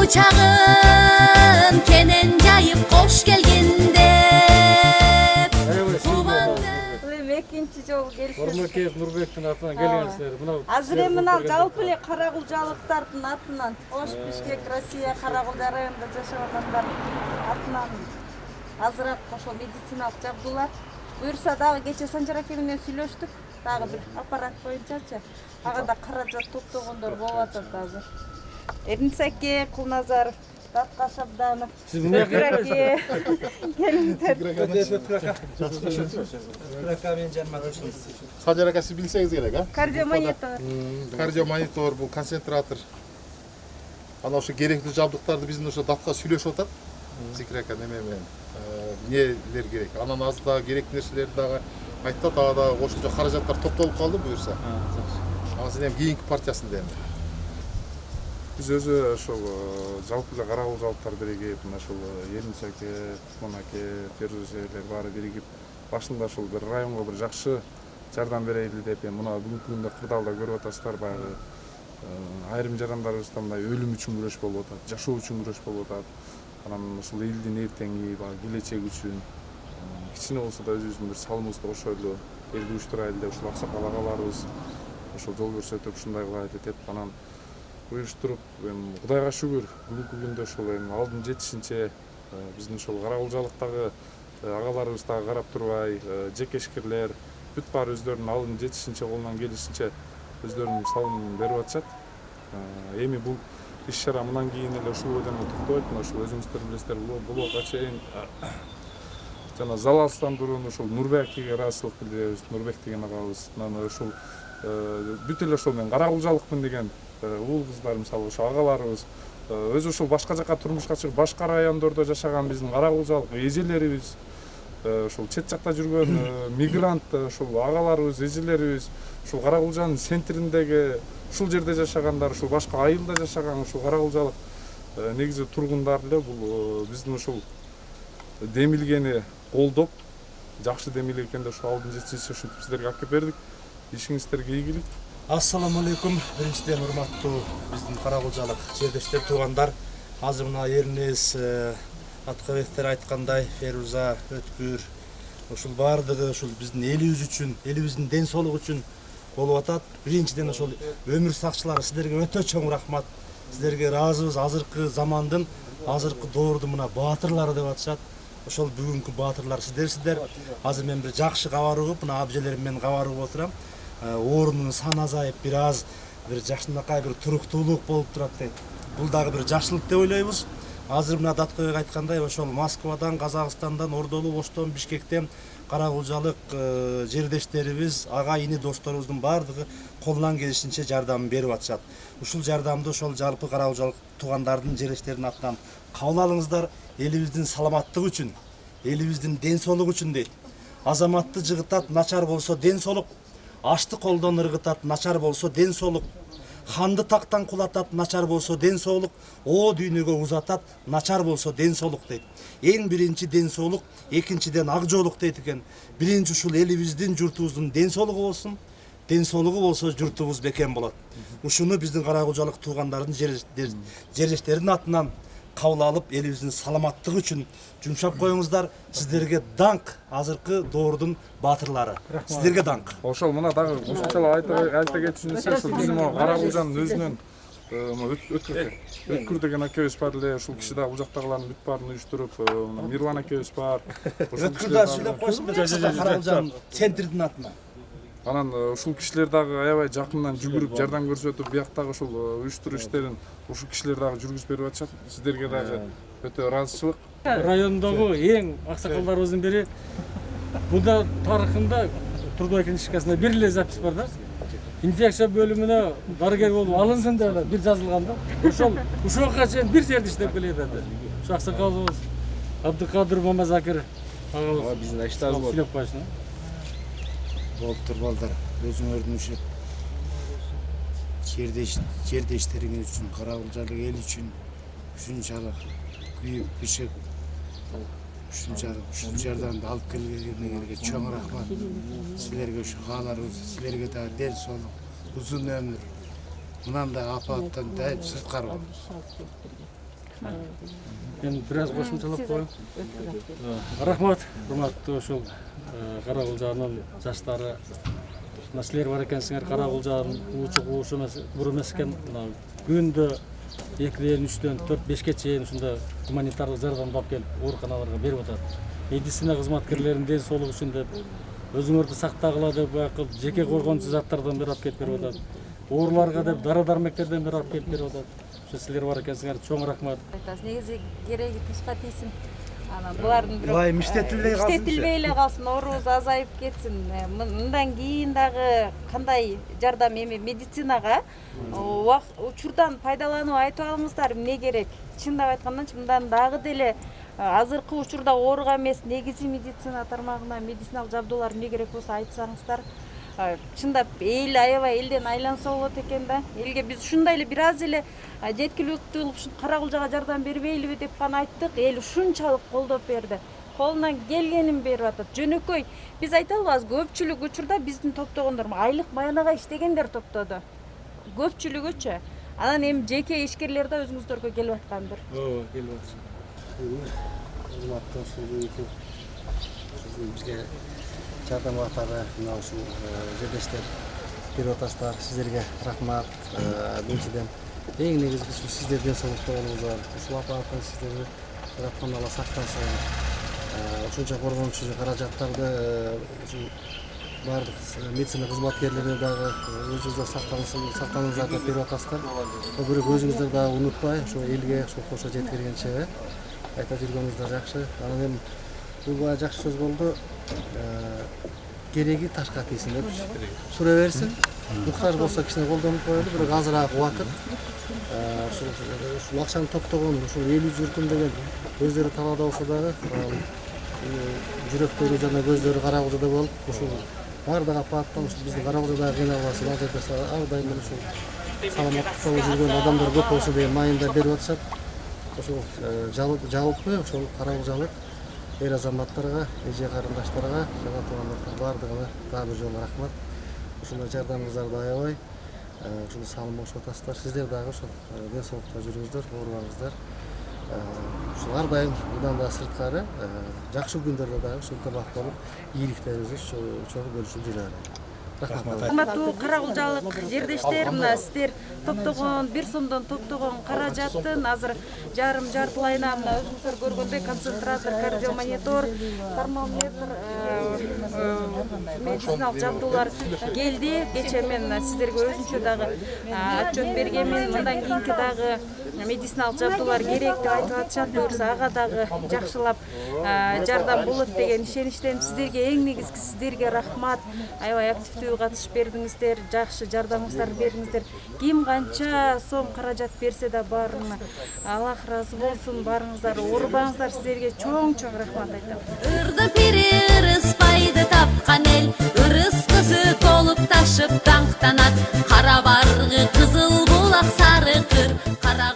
Quçağın kenen jayıp koş kelgin dep. Экинчи жолу келишип. Нурмекеев Нурбектин атынан келгенсиздер. Азыр эми мына жалпы эле карагулжалыктардын атынан, Ош, Бишкек, Россия, Карагул районунда жашагандар атынан азыраак ошол медициналык жабдуулар. Буюрса дагы кече Санжар аке менен сүйлөштүк. Дагы бир аппарат боюнчачы. Ага да каражат топтогондор болуп атат азыр. Эрнис аке, Кулназаров, Датка Шабданов, Бөкүр аке, келиңиздер. Санжар ака, сиз билсеңиз керек, а? Кардиомонитор. Кардиомонитор, бул концентратор. Ана ошо керектүү жабдыктарды биздин ошо датка сүйлөшүп атат. Зикир ака неме менен эмнелер керек. Анан аз да керектүү нерселерди дагы айтат, ага да ошончо каражаттар топтолуп калды буюрса. Азыр эми кийинки партиясында эми. Биз өзү ошол жалпы эле карагулжалыктар биригип, мына ошол Эрнис аке, Тукман аке, Ферузелер баары биригип, башында ошол бир районго бир жакшы жардам берели деп, мына бүгүнкү күндө кырдаалда көрүп атасыздар, баягы айрым жарандарыбызда мындай өлүм үчүн күрөш болуп атат, жашоо үчүн күрөш болуп атат. Анан ошол элдин эртеңи, баягы келечеги үчүн кичине болсо да өзүбүздүн бир салымыбызды кошойлу, элди уюштурайлы деп ошол аксакал агаларыбыз ошол жол көрсөтүп ушундай кылайлы деп анан уюштуруп, эми Кудайга шүгүр, бүгүнкү күндө ошол эми алдын жетишинче биздин ошол карагулжалыктагы агаларыбыз дагы карап турбай, жекешкерлер бүт баары өздөрүнүн алдын жетишинче, колунан келишинче өздөрүнүн салымын берип атышат. Эми бул иш-чара мындан кийин эле ушул бойдон токтойт. Мына ушул өзүңүздөр билесиздер, блокко чейин жана залалсыздандырууну ушул Нурбек акеге ыраазычылык билдиребиз. Нурбек деген агабыз мына ушул бүт эле ошол мен карагулжалыкмын деген уул кыздар, мисалы ошо агаларыбыз өзү ушул башка жака турмушка чыгып, башка райондордо жашаган биздин карагулжалык эжелерибиз, ошол чет жакта жүргөн мигрант ушул агаларыбыз, эжелерибиз, ушул Карагулжанын центриндеги ушул жерде жашагандар, ушул башка айылда жашаган ушул карагулжалык негизи тургундар эле бул биздин ушул демилгени колдоп, жакшы демилге экенде ушул алдын жетишинче ушинтип сиздерге алып бердик. Ишиңиздерге ийгилик. Ассаламу алейкум. Биринчиден урматтуу биздин карагулжалык жердештер, туугандар. Азыр мына Эрнис Аткабектер айткандай, Феруза, Өткүр, ушул баардыгы ушул биздин элибиз үчүн, элибиздин ден соолугу үчүн болуп атат. Биринчиден ошол өмүр сакчылары сиздерге өтө чоң рахмат. Сиздерге ыраазыбыз. Азыркы замандын, азыркы доордун мына баатырлары деп атышат. Ошол бүгүнкү баатырлар сиздерсиздер. Азыр мен бир жакшы кабар угуп, мына абжелерим менен кабар угуп отурам. Оорунун саны азайып, бир аз бир жакшынакай бир туруктуулук болуп турат дейт. Бул дагы бир жакшылык деп ойлойбуз. Азыр мына Даткабек айткандай, ошол Москвадан, Казакстандан, Ордолу, Оштон, Бишкектен карагулжалык жердештерибиз, ага ини досторубуздун баардыгы колунан келишинче жардам берип атышат. Ушул жардамды ошол жалпы карагулжалык туугандардын, жердештердин атынан кабыл алыңыздар. Элибиздин саламаттыгы үчүн, элибиздин ден соолугу үчүн дейт. Азаматты жыгытат, начар болсо ден соолук. Ашты колдон ыргытат, начар болсо ден соолук. Ханды тактан кулатат, начар болсо ден соолук. О дүйнөгө узатат, начар болсо ден соолук дейт. Эң биринчи ден соолук, экинчиден ак жоолук дейт экен. Биринчи ушул элибиздин, журтубуздун ден соолугу болсун. Ден соолугу болсо журтубуз бекем болот. Ушуну биздин карагулжалык туугандардын, жердештердин атынан кабыл алып, элибиздин саламаттыгы үчүн жумшап коюңуздар. Сиздерге данк, азыркы доордун баатырлары. Сиздерге данк. Ошол мына дагы кошумчалап айта кетишинсе, ушул биздин Карагулжанын өзүнөн Өткүр деген акебиз бар эле, ушул киши дагы бул жактагылардын бүт баарын уюштуруп, Мирван акебиз бар. Өткүр да сүйлөп койсун, Карагулжанын центрдин атынан. Анан ушул кишилер дагы аябай жакындан жүгүрүп жардам көрсөтүп, бияктагы ушул уюштуруу иштерин ушул кишилер дагы жүргүзүп берип атышат. Сиздерге дагы өтө ыраазычылык. Райондогу эң аксакалдарыбыздын бири бунда тарыхында Трудовой книжкасында бир эле запись бар да. Инфекция бөлүмүнө дарыгер болуп алынсын деп бир жазылган да. Ошого чейин бир жерде иштеп келет эди. Ушу аксакалыбыз Абдыкадыр Мамазакир агабыз биздин аштабыз болуп сүйлөп койсун. Болуп турбалдар, өзүңөрдүн ушу жердештериңиз үчүн, карагулжалык эл үчүн ушунчалык күйүп бишип, ушунчалык ушул жардамды алып келгениңерге чоң рахмат. Силерге ушу кааларыбыз, силерге дагы ден соолук, узун өмүр, мынандай апаттан дайым сырткары болуңуз. Мен biraz кошумчалап коеюн. Рахмат, урматтуу ушул Кара Кулжанын жаштары. Мына силер бар экенсиңер, Кара Кулжанын уучу куушу эмес, бур эмес экен. Мына күндө 2-ден 3-төн 4-5ке чейин ушунда гуманитардык жардамды алып келип ооруканаларга берип атат. Медицина кызматкерлеринин ден соолугу үчүн деп өзүңөрдү сактагыла деп байкы жеке коргончу заттардан бери алып келип берип атат. Ооруларга деп дары-дармектерден бери алып келип берип атат. Ошо силер бар экенсиңер, чоң рахмат. Айтасыз, негизи кереги тышка тийсин. Анан булардын бирок Булай иштетилбей калсын. иштетилбей эле калсын, оорубуз азайып кетсин. Мындан кийин дагы кандай жардам эми медицинага учурдан пайдалануу айтып алыңыздар, эмне керек? Чындап айтканда, мындан дагы деле азыркы учурда ооруга эмес, негизи медицина тармагына медициналык жабдуулар эмне керек болсо айтсаңыздар. Чындап эл аябай элден айланса болот экен да. Элге биз ушундай эле бир аз эле жеткиликтүү ушул Кара Кулжага жардам бербейлиби деп гана айттык. Эл ушунчалык колдоп берди. Колунан келгенин берип атат. Жөнөкөй биз айта албайбыз, көпчүлүк учурда биздин топтогондор айлык маянага иштегендер топтоду. Көпчүлүгүчү. Анан эми жеке ишкерлер да өзүңүздөргө келип аткандыр. Ооба, келип атышат. Урматтуу ушул бизге жардам катары мына ушул жерлештер берип атасыздар. Сиздерге рахмат. Биринчиден эң негизгиси ушул сиздер ден соолукта болуңуздар. Ушул апааттан сиздерди жараткан Алла сактасын. Ушунча коргончу каражаттарды ушул баардык медицина кызматкерлерine дагы өзүңүздөр сактаныңыздар деп берип атасыздар. Бирок өзүңүздөр дагы унутпай, ошо элге ошо кошо жеткиргенче айта жүргөнүңүздөр жакшы. Анан эми бул баа жакшы сөз болду. Кереги ташка тийсин деп сура берсин. Муктаж болсо кичине колдонуп коелу, бирок азыраак убакыт ушул акчаны топтогон ушул элүү журтум деген өздөрү талаада болсо дагы жүрөктөрү жана көздөрү Кара Кулжада болуп, ушул баардык апааттан ушул биздин Кара Кулжадагы кыйналбасын, ал жерде ар дайым ушул саламаттыкта жүргөн адамдар көп болсо деген маайында берип атышат. Ошол жалпы ошол Кара Кулжалык эр азаматтарга, эже карындаштарга, жана туугандардын баардыгына дагы бир жолу рахмат. Ушундай жардамыңыздарды аябай ушул салым кошуп атасыздар. Сиздер дагы ошол ден соолукта жүрүңүздөр, оорубаңыздар. Ушул ар дайым мындан да сырткары жакшы күндөрдө дагы ушул ынтымак болуп, ийгиликтерибизди чогуу бөлүшүп жүрөлү. Рахмат. Урматтуу Кара Кулжалык жердештер, мына сиздер топтогон 1 сомдон топтогон каражаттын азыр жартылайына мына өзүңүздөр көргөндөй концентратор, кардиомонитор, термометр, медициналык жабдуулар келди. Кечээ мен сиздерге өзүнчө дагы отчет бергенмин. Мындан кийинки дагы медициналык жабдуулар керек деп айтып атышат. Буюрса ага дагы жакшылап жардам болот деген ишеничтемин. Сиздерге эң негизгиси сиздерге рахмат. Аябай активдүү катышып бердиңиздер, жакшы жардамыңыздарды бердиңиздер. Ким канча сом каражат берсе да баарына Аллах ыраазы болсун. Баарыңыздар оорубаңыздар. Сиздерге чоң рахмат айтам. Ырды пири ырыспайды тапкан эл, ырыскысы толуп ташып даңктанат. Кара баргы, кызыл булак, сары кыр, кара